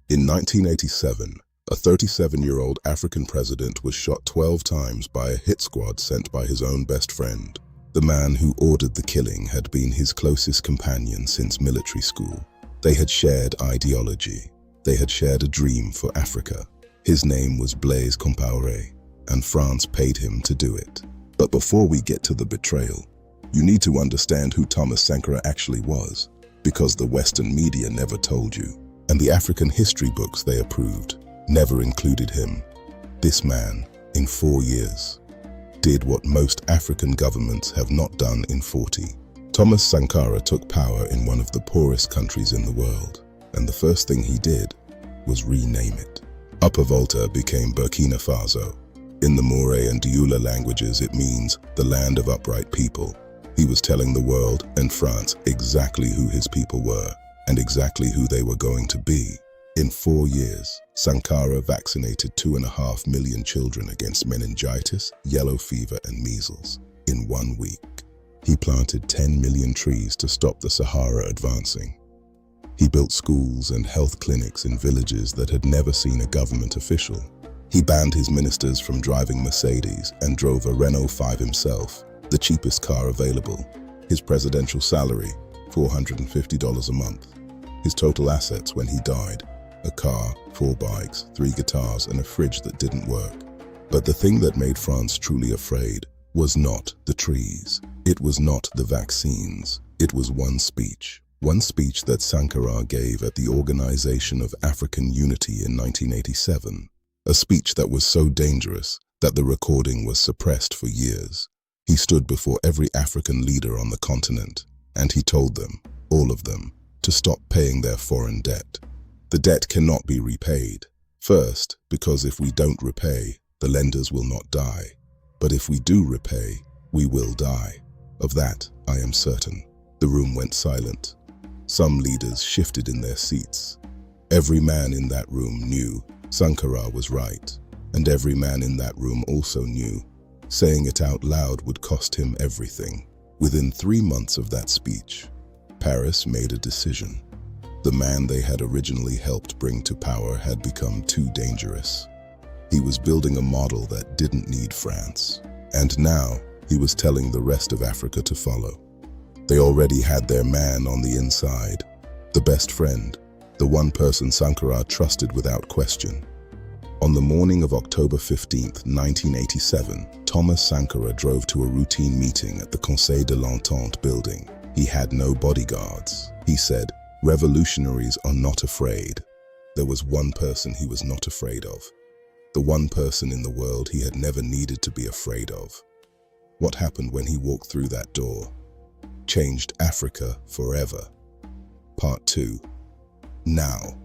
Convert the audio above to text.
In 1987, a 37-year-old African president was shot 12 times by a hit squad sent by his own best friend. The man who ordered the killing had been his closest companion since military school. They had shared ideology. They had shared a dream for Africa. His name was Blaise Compaoré, and France paid him to do it. But before we get to the betrayal, you need to understand who Thomas Sankara actually was, because the Western media never told you, and the African history books they approved never included him. This man, in 4 years, did what most African governments have not done in 40. Thomas Sankara took power in one of the poorest countries in the world, and the first thing he did was rename it. Upper Volta became Burkina Faso. In the Mooré and Dioula languages, it means the land of upright people. He was telling the world and France exactly who his people were and exactly who they were going to be. In 4 years, Sankara vaccinated 2.5 million children against meningitis, yellow fever, and measles. In 1 week, he planted 10 million trees to stop the Sahara advancing. He built schools and health clinics in villages that had never seen a government official. He banned his ministers from driving Mercedes and drove a Renault 5 himself, the cheapest car available. His presidential salary, $450 a month. His total assets when he died, a car, 4 bikes, 3 guitars, and a fridge that didn't work. But the thing that made France truly afraid was not the trees. It was not the vaccines. It was one speech. One speech that Sankara gave at the Organization of African Unity in 1987. A speech that was so dangerous that the recording was suppressed for years. He stood before every African leader on the continent, and he told them, all of them, to stop paying their foreign debt. The debt cannot be repaid. First, because if we don't repay, the lenders will not die. But if we do repay, we will die. Of that, I am certain. The room went silent. Some leaders shifted in their seats. Every man in that room knew Sankara was right, and every man in that room also knew saying it out loud would cost him everything. Within 3 months of that speech, Paris made a decision. The man they had originally helped bring to power had become too dangerous. He was building a model that didn't need France, and now he was telling the rest of Africa to follow. They already had their man on the inside, the best friend, the one person Sankara trusted without question. On the morning of October 15, 1987, Thomas Sankara drove to a routine meeting at the Conseil de l'Entente building. He had no bodyguards. He said, "Revolutionaries are not afraid." There was one person he was not afraid of. The one person in the world he had never needed to be afraid of. What happened when he walked through that door changed Africa forever. Part 2. Now.